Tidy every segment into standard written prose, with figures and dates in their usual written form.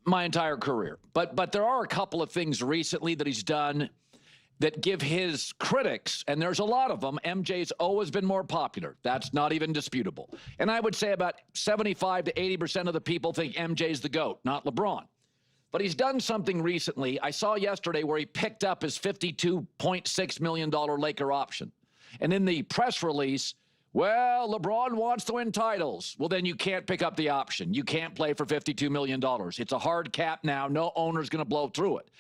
my entire career. But there are a couple of things recently that he's done that give his critics, and there's a lot of them, MJ's always been more popular. That's not even disputable. And I would say about 75 to 80% of the people think MJ's the GOAT, not LeBron. But he's done something recently. I saw yesterday where he picked up his $52.6 million Laker option. And in the press release, well, LeBron wants to win titles. Well, then you can't pick up the option. You can't play for $52 million. It's a hard cap now. No owner's going to blow through it.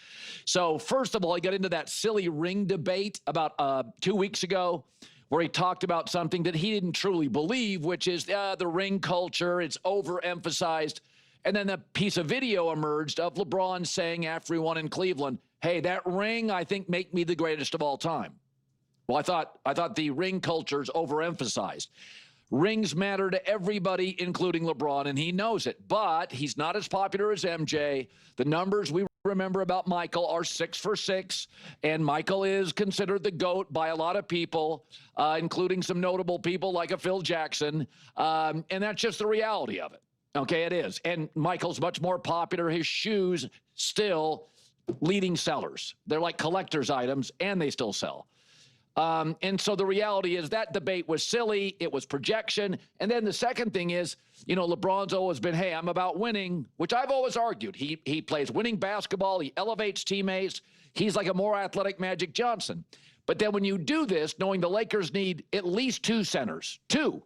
So first of all, he got into that silly ring debate about 2 weeks ago where he talked about something that he didn't truly believe, which is the ring culture. It's overemphasized. And then a piece of video emerged of LeBron saying after he won in Cleveland, hey, that ring, I think, make me the greatest of all time. Well, I thought the ring culture is overemphasized. Rings matter to everybody, including LeBron, and he knows it. But he's not as popular as MJ. The numbers we remember about Michael are 6 for 6, and Michael is considered the GOAT by a lot of people, including some notable people like a Phil Jackson, and that's just the reality of it. Okay, it is. And Michael's much more popular. His shoes still leading sellers. They're like collector's items, and they still sell. And so the reality is that debate was silly. It was projection. And then the second thing is, LeBron's always been, hey, I'm about winning, which I've always argued. He plays winning basketball. He elevates teammates. He's like a more athletic Magic Johnson. But then when you do this, knowing the Lakers need at least 2 centers, 2,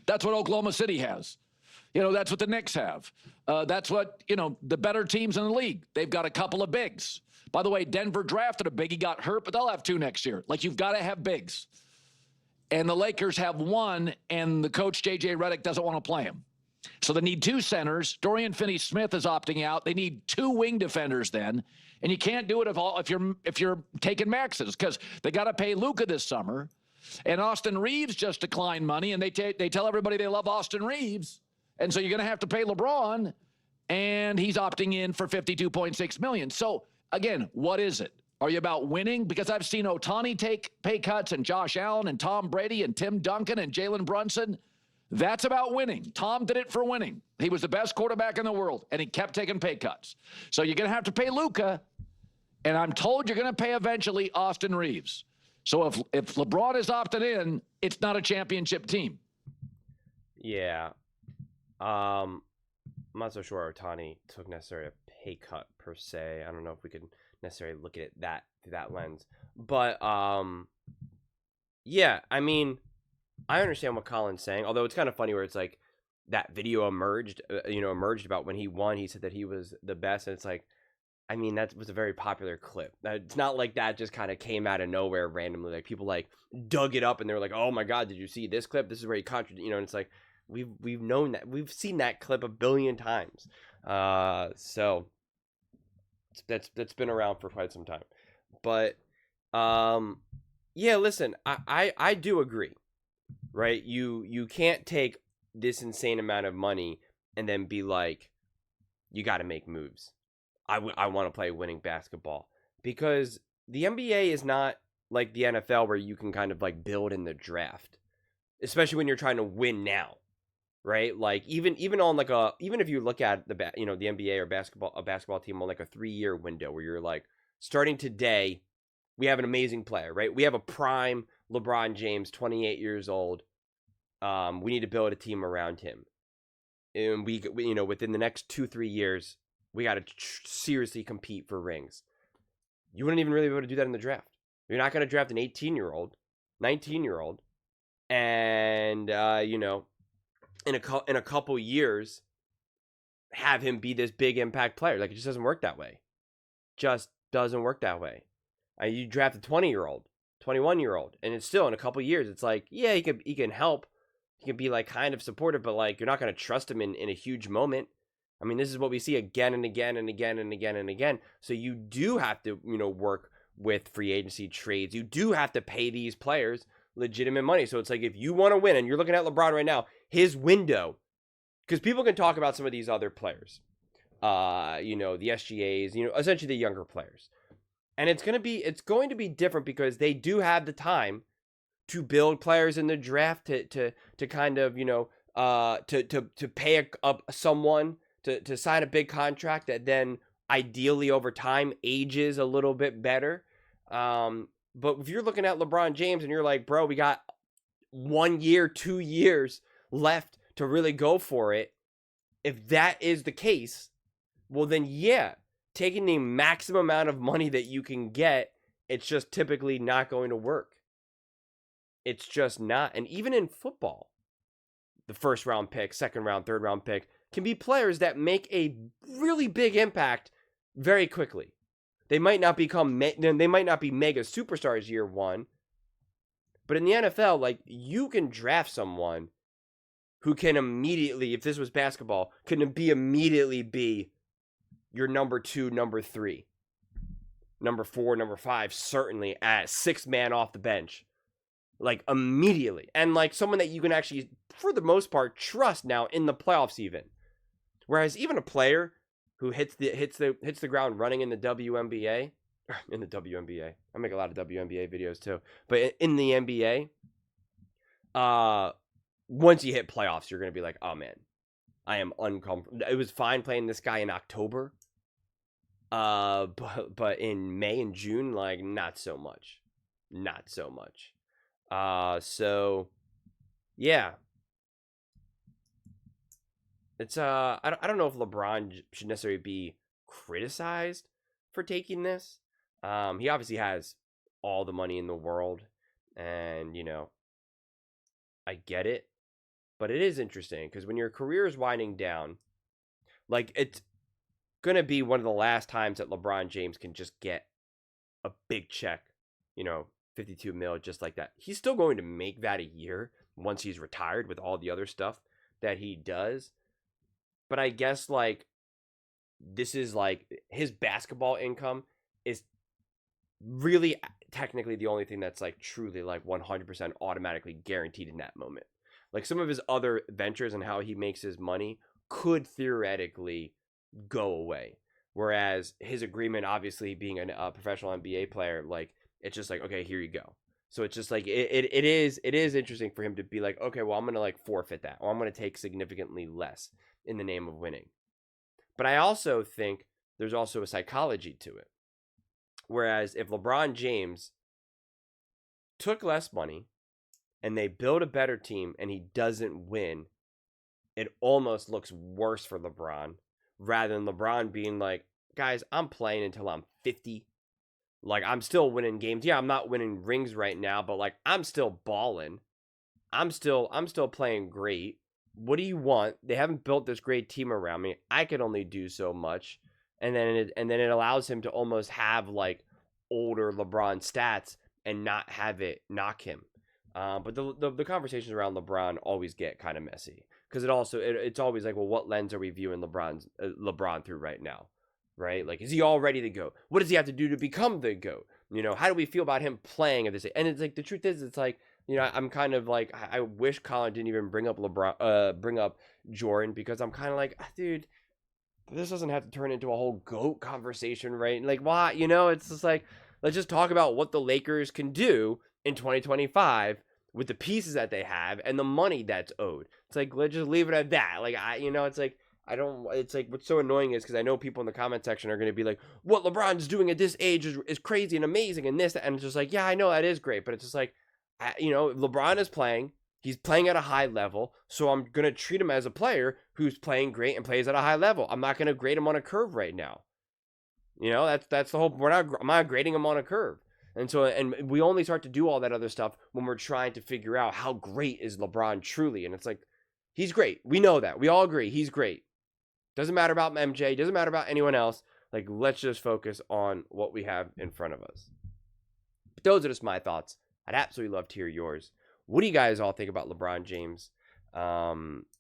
that's what Oklahoma City has. That's what the Knicks have. That's what, the better teams in the league. They've got a couple of bigs. By the way, Denver drafted a big. He got hurt, but they'll have 2 next year. Like, you've got to have bigs. And the Lakers have 1, and the coach, J.J. Redick, doesn't want to play him. So they need 2 centers. Dorian Finney-Smith is opting out. They need 2 wing defenders then. And you can't do it if you're taking maxes, because they got to pay Luka this summer. And Austin Reeves just declined money, and they tell everybody they love Austin Reeves. And so you're going to have to pay LeBron, and he's opting in for $52.6 million. So, again, what is it? Are you about winning? Because I've seen Ohtani take pay cuts, and Josh Allen and Tom Brady and Tim Duncan and Jalen Brunson. That's about winning. Tom did it for winning. He was the best quarterback in the world, and he kept taking pay cuts. So you're going to have to pay Luka, and I'm told you're going to pay eventually Austin Reeves. So if LeBron is opted in, it's not a championship team. Yeah. I'm not so sure Ohtani took necessarily a pay cut per se. I don't know if we could necessarily look at it through that lens. But yeah, I mean, I understand what Colin's saying. Although it's kind of funny where it's like that video emerged about when he won. He said that he was the best, and it's like, I mean, that was a very popular clip. It's not like that just kind of came out of nowhere randomly. Like, people like dug it up and they were like, "Oh my God, did you see this clip? This is where he contradicted." And it's like, we've known that, we've seen that clip a billion times. So that's been around for quite some time. But yeah, listen, I do agree, right? You can't take this insane amount of money and then be like, you got to make moves. I want to play winning basketball, because the NBA is not like the NFL where you can kind of like build in the draft, especially when you're trying to win now. Right, like even on like even if you look at the NBA or a basketball team on like a 3-year window where you're like, starting today, we have an amazing player, right? We have a prime LeBron James, 28 years old. We need to build a team around him, and we within the next 2-3 years, we got to seriously compete for rings. You wouldn't even really be able to do that in the draft. You're not going to draft an 18-year-old, 19-year-old, and in a couple years, have him be this big impact player. Like, it just doesn't work that way. Just doesn't work that way. You draft a 20-year-old, 21-year-old, and it's still in a couple years. It's like, yeah, he can help. He can be like kind of supportive, but like, you're not going to trust him in a huge moment. I mean, this is what we see again and again and again and again and again. So you do have to, work with free agency trades. You do have to pay these players legitimate money. So it's like, if you want to win, and you're looking at LeBron right now, his window, because people can talk about some of these other players, the SGAs, essentially the younger players, and it's going to be different because they do have the time to build players in the draft to kind of to pay someone to sign a big contract that then ideally over time ages a little bit better. But if you're looking at LeBron James and you're like, bro, we got 1 year, 2 years left to really go for it. If that is the case, well then yeah, taking the maximum amount of money that you can get, it's just typically not going to work. It's just not. And even in football, the first round pick, second round, third round pick can be players that make a really big impact very quickly. They might not be mega superstars year one, but in the NFL, like, you can draft someone who can immediately, if this was basketball, can immediately be your number 2, number 3, number 4, number 5, certainly as 6th man off the bench. Like, immediately. And like someone that you can actually, for the most part, trust now in the playoffs even. Whereas even a player who hits the ground running in the WNBA, I make a lot of WNBA videos too, but in the NBA, once you hit playoffs, you're gonna be like, oh man, I am uncomfortable. It was fine playing this guy in October, but in May and June, like, not so much. So yeah. It's I don't know if LeBron should necessarily be criticized for taking this. He obviously has all the money in the world, and I get it, but it is interesting because when your career is winding down, like, it's gonna be one of the last times that LeBron James can just get a big check, 52 mil, just like that. He's still going to make that a year once he's retired with all the other stuff that he does. But I guess, like, this is, like, his basketball income is really technically the only thing that's, like, truly, like, 100% automatically guaranteed in that moment. Like, some of his other ventures and how he makes his money could theoretically go away. Whereas his agreement, obviously, being a professional NBA player, like, it's just like, okay, here you go. So it's just like, it is interesting for him to be like, okay, well, I'm going to, like, forfeit that, or I'm going to take significantly less in the name of winning. But I also think there's also a psychology to it. Whereas if LeBron James took less money and they build a better team and he doesn't win, it almost looks worse for LeBron, rather than LeBron being like, guys, I'm playing until I'm 50. Like, I'm still winning games. Yeah, I'm not winning rings right now, but, like, I'm still balling. I'm still playing great. What do you want? They haven't built this great team around me. I can only do so much. And then it allows him to almost have, like, older LeBron stats and not have it knock him. But the conversations around LeBron always get kind of messy, because it's always like, well, what lens are we viewing LeBron through right now? Right? Like, is he all ready to go? What does he have to do to become the GOAT? How do we feel about him playing at this? And it's like, the truth is, it's like, I'm kind of like, I wish Colin didn't even bring up Jordan, because I'm kind of like, dude, this doesn't have to turn into a whole GOAT conversation, right? Like, why? It's just like, let's just talk about what the Lakers can do in 2025 with the pieces that they have and the money that's owed. It's like, let's just leave it at that. Like, it's like, it's like, what's so annoying is because I know people in the comment section are going to be like, what LeBron's doing at this age is crazy and amazing and this, and it's just like, yeah, I know that is great, but it's just like, LeBron is playing. He's playing at a high level, so I'm going to treat him as a player who's playing great and plays at a high level. I'm not going to grade him on a curve right now. That's the whole, I'm not grading him on a curve. And we only start to do all that other stuff when we're trying to figure out how great is LeBron truly. And it's like, he's great. We know that. We all agree he's great. Doesn't matter about MJ. Doesn't matter about anyone else. Like, let's just focus on what we have in front of us. But those are just my thoughts. I'd absolutely love to hear yours. What do you guys all think about LeBron James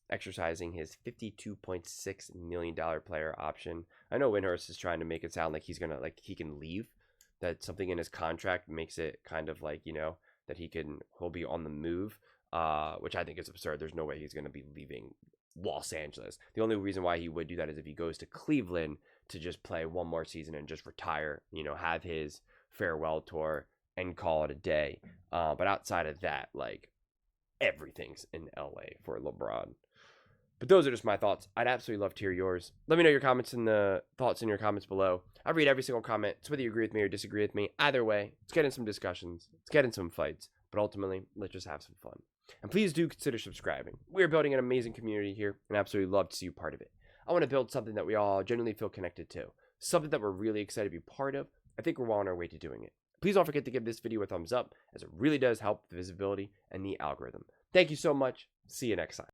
exercising his $52.6 million player option? I know Windhorst is trying to make it sound like he can leave, that something in his contract makes it kind of like, that he'll be on the move, which I think is absurd. There's no way he's going to be leaving Los Angeles. The only reason why he would do that is if he goes to Cleveland to just play one more season and just retire, have his farewell tour and call it a day. But outside of that, like, everything's in LA for LeBron. But those are just my thoughts. I'd absolutely love to hear yours. Let me know your comments in the thoughts in your comments below. I read every single comment. It's whether you agree with me or disagree with me. Either way, let's get in some discussions. Let's get in some fights. But ultimately, let's just have some fun. And please do consider subscribing. We're building an amazing community here, and I absolutely love to see you part of it. I want to build something that we all genuinely feel connected to. Something that we're really excited to be part of. I think we're well on our way to doing it. Please don't forget to give this video a thumbs up, as it really does help the visibility and the algorithm. Thank you so much. See you next time.